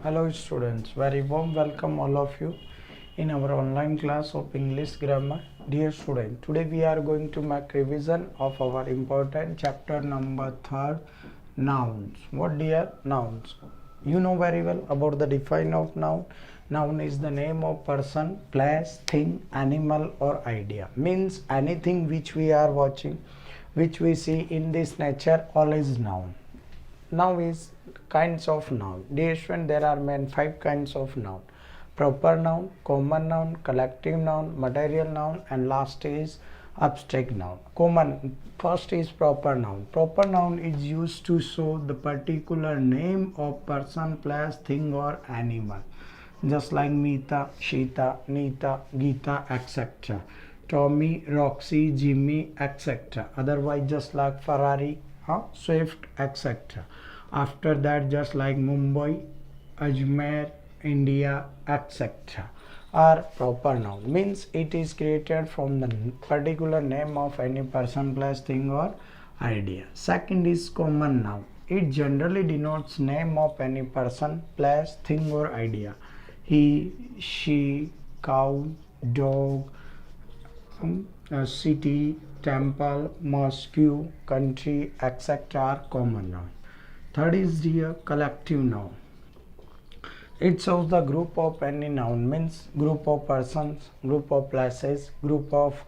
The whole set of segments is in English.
Hello students, very warm welcome all of you in our online class of English grammar. Dear student, today we are going to make revision of our important chapter number 3, nouns. What dear? Nouns. You know very well about the define of noun. Noun is the name of person, place, thing, animal or idea. Means anything which we are watching, which we see in this nature, all is noun. Now is kinds of noun. Dear student, there are main 5 kinds of noun: proper noun, common noun, collective noun, material noun, and last is abstract noun. First is proper noun. Proper noun is used to show the particular name of person, place, thing or animal, just like Mita, Shita, Nita, Geeta, etc. Tommy, Roxy, Jimmy, etc. Otherwise just like Ferrari, Swift, etc. After that just like Mumbai, Ajmer, India, etc. are proper noun. Means it is created from the particular name of any person, place, thing or idea. Second is common noun. It generally denotes name of any person, place, thing or idea. He, she, cow, dog, city, temple, mosque, country, etc. are common noun. Third is the collective noun. It shows the group of any noun, means group of persons, group of places, group of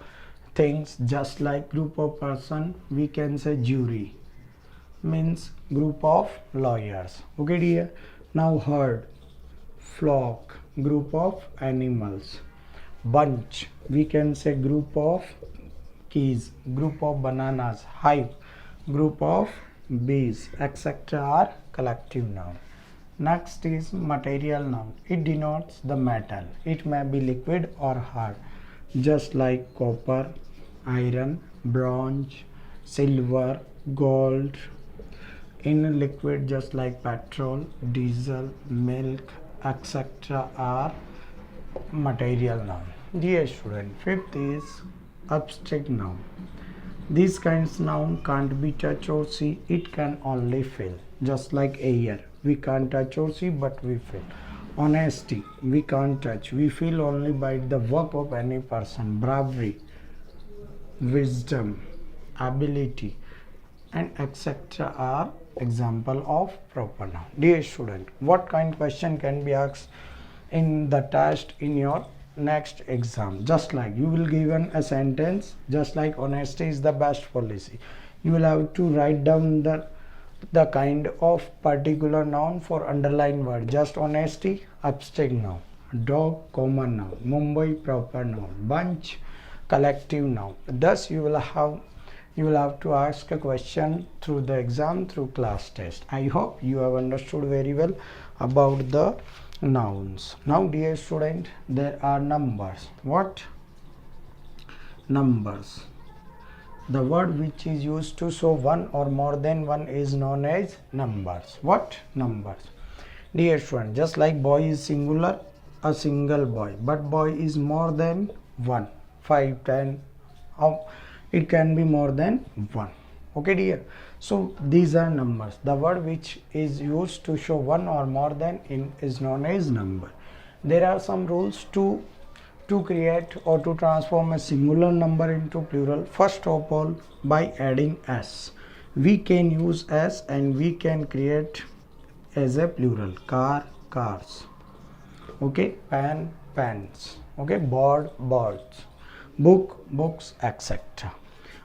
things. Just like group of person, we can say jury, means group of lawyers. Okay dear. Now herd, flock, group of animals. Bunch, we can say group of keys, group of bananas. Hive, group of bees, etc. are collective noun. Next is material noun. It denotes the metal. It may be liquid or hard, just like copper, iron, bronze, silver, gold. In liquid, just like petrol, diesel, milk, etc. are material noun. Dear student, fifth is abstract noun. These kinds noun can't be touch or see, it can only feel. Just like air, we can't touch or see but we feel. Honesty, we can't touch, we feel only by the work of any person. Bravery, wisdom, ability, and etc. are example of proper noun. Dear student, what kind of question can be asked in the test in your next exam? Just like you will given a sentence, just like honesty is the best policy. You will have to write down the kind of particular noun for underlined word. Just honesty, abstract noun. Dog, common noun. Mumbai, proper noun. Bunch, collective noun. Thus you will have to ask a question through the exam, through class test. I hope you have understood very well about the nouns. Now dear student, there are numbers. What? Numbers. The word which is used to show one or more than one is known as numbers. What? Numbers. Dear student, just like boy is singular, a single boy, but boy is more than one. 5, 10, it can be more than one. Okay dear. So these are numbers. The word which is used to show one or more than is known as number. There are some rules to create or to transform a singular number into plural. First of all, by adding s. We can use s and we can create as a plural. Car, cars. Okay, pen, pens. Okay, bird, birds. Book, books, etc.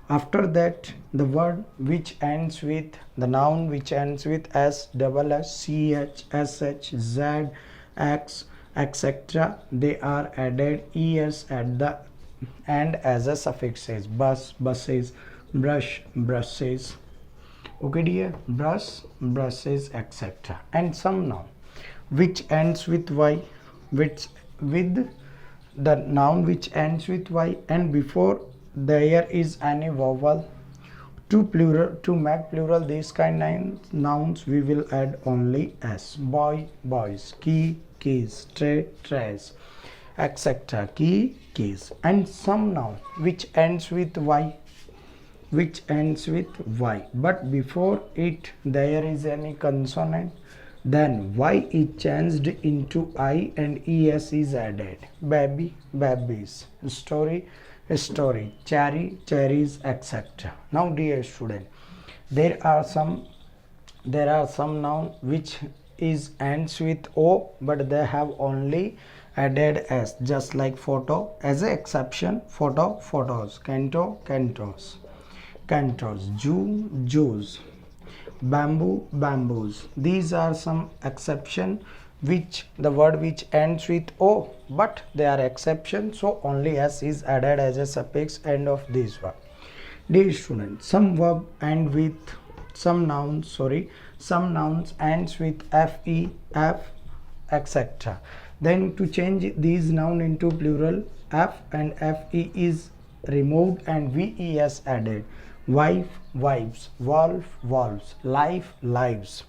After that, the word which ends with the noun which ends with s, double s, ch, sh, z, x, etc. they are added es at the end as a suffixes. Bus, buses, brush, brushes. Okay dear, brush, brushes, etc. And some noun which ends with y, with the noun which ends with y and before there is any vowel. To make plural these kind of nouns we will add only s. Boy, boys. Key, keys. Tray, trays, etc. Key, keys. And some noun which ends with y, but before it there is any consonant Then Y is changed into I and ES is added. Baby, babies. Story, story. Cherry, cherries, etc. Now dear student, there are some noun which is ends with O but they have only added S, just like photo as an exception. Photo, photos. Canto, cantos. Cantos. Jew, Jews. Bamboo, bamboos. These are some exception which the word which ends with O but they are exception, so only S is added as a suffix end of this word. Dear students, some verb end with some nouns ends with fe, f, etc. Then to change these noun into plural, f and fe is removed and ves added. Wife, wives. Wolf, wolves. Life, lives.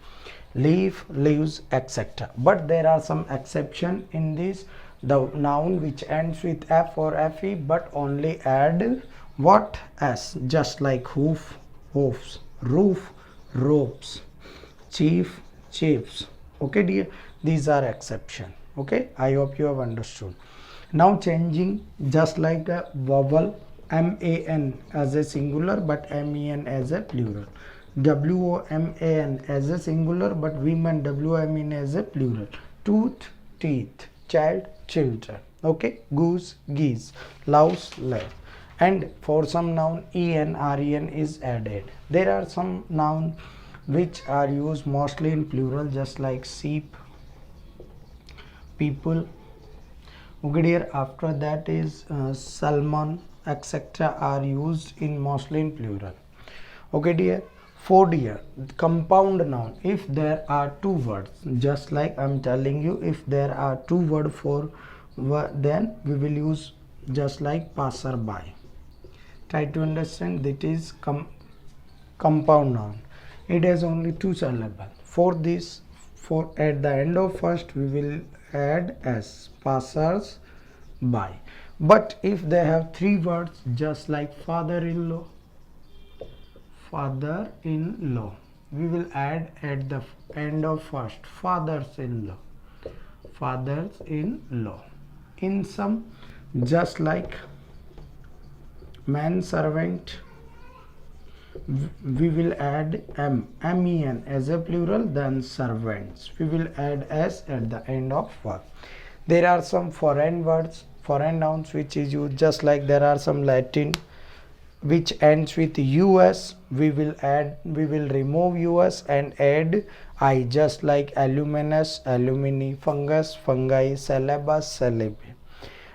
Leaf, leaves, etc. But there are some exception in this. The noun which ends with f or fe but only add what? S, just like hoof, hoofs. Roof, ropes. Chief, chiefs. Okay dear, these are exception. Okay, I hope you have understood. Now changing, just like a vowel, man as a singular but men as a plural. woman as a singular but women wmen as a plural. Tooth, teeth. Child, children. Okay, goose, geese. Louse, love. And for some noun ren is added. There are some noun which are used mostly in plural, just like sheep, people. Okay dear, after that is salmon, etc. are used in mostly in plural. Okay dear. For dear, compound noun, if there are two words, just like I'm telling you, if there are two words for then we will use just like passerby. Try to understand, that is compound noun. It has only two syllables. For this, for at the end of first we will add s, passers by. But if they have three words, just like father-in-law, father-in-law, we will add at the end of first fathers-in-law, fathers-in-law. In some, just like manservant, we will add men as a plural, then servants we will add s at the end of verb. There are some foreign words, foreign nouns which is used, just like there are some Latin which ends with us, we will remove us and add I, just like aluminous, alumini, fungus, fungi, syllabus, syllabi.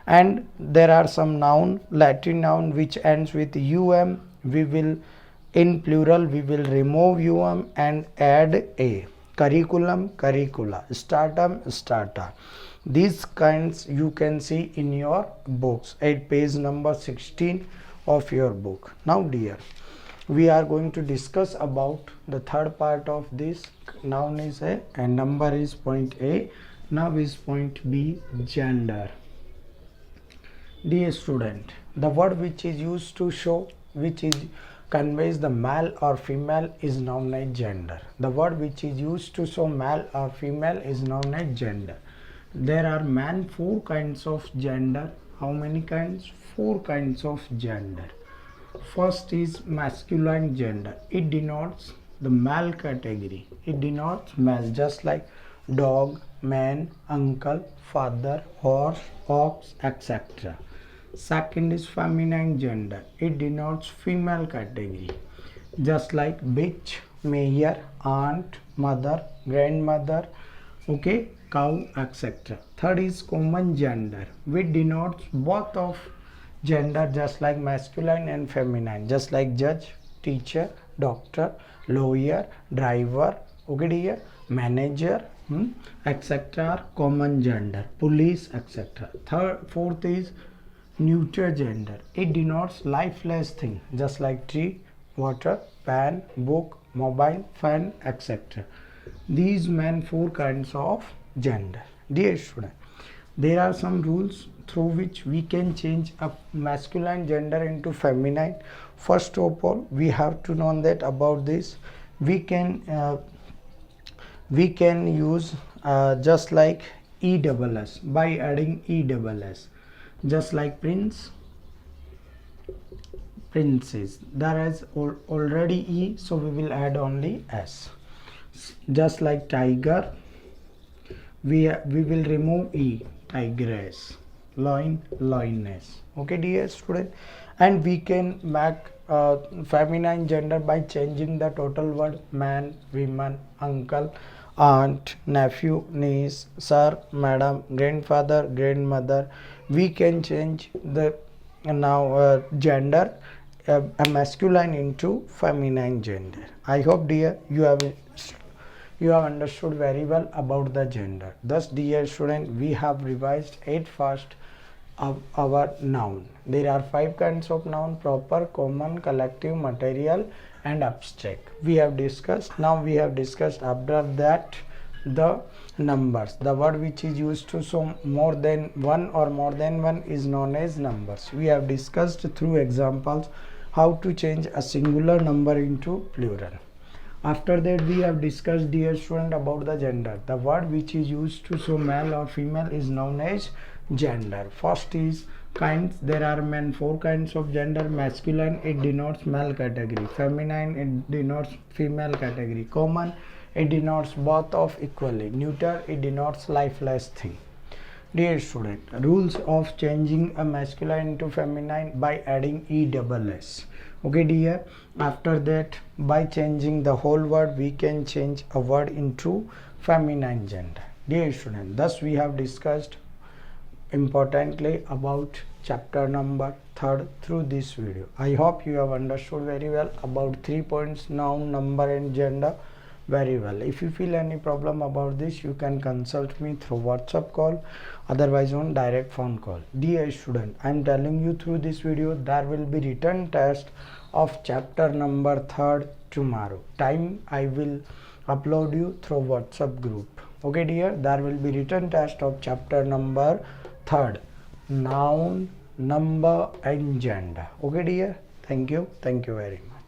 And there are some noun, Latin noun which ends with we will in plural we will remove and add a. Curriculum, curricula. Stratum, strata. These kinds you can see in your books at page number 16 of your book. Now dear, we are going to discuss about the third part of this. Noun is A and number is point A. Now is point B, gender. Dear student, the word which is used to show, which is conveys the male or female is known as gender. The word which is used to show male or female is known as gender. There are four kinds of gender. How many kinds? Four kinds of gender. First is masculine gender. It denotes the male category. It denotes male, just like dog, man, uncle, father, horse, ox, etc. Second is feminine gender. It denotes female category, just like bitch, mayor, aunt, mother, grandmother, okay, cow, etc. Third is common gender, which denotes both of gender, just like masculine and feminine, just like judge, teacher, doctor, lawyer, driver, okay dear, manager, etc. common gender, police, etc. Fourth is neuter gender. It denotes lifeless thing, just like tree, water, pan, book, mobile, fan, etc. These four kinds of gender. Dear student, there are some rules through which we can change a masculine gender into feminine. First of all, we have to know that about this. We can we can use just like ESS by adding ESS, just like prince, princess. There is already E, so we will add only S. Just like tiger, we will remove E, tigress. Loin, loiness. Okay, dear student, and we can make feminine gender by changing the total word man, woman, uncle, aunt, nephew, niece, sir, madam, grandfather, grandmother. We can change the now gender, a masculine into feminine gender. I hope, dear, you have understood very well about the gender. Thus, dear student, we have revised 8 first of our noun. There are 5 kinds of noun: proper, common, collective, material and abstract. We have discussed. Now we have discussed after that the numbers. The word which is used to show more than one or more than one is known as numbers. We have discussed through examples how to change a singular number into plural. After that, we have discussed, dear student, about the gender. The word which is used to show male or female is known as gender. First is kinds. There are 4 kinds of gender. Masculine, it denotes male category. Feminine, it denotes female category. Common, it denotes both of equally. Neuter, it denotes lifeless thing. Dear student, rules of changing a masculine into feminine by adding ESS. Okay, dear. After that, by changing the whole word, we can change a word into feminine gender. Dear student, thus we have discussed importantly about chapter number 3rd through this video. I hope you have understood very well about 3 points: noun, number and gender very well. If you feel any problem about this, you can consult me through WhatsApp call, otherwise on direct phone call. Dear student, I am telling you through this video there will be written test of chapter number 3rd tomorrow. Time I will upload you through WhatsApp group. Okay, dear, there will be written test of chapter number 3rd, noun, number and gender. Okay, dear, thank you very much.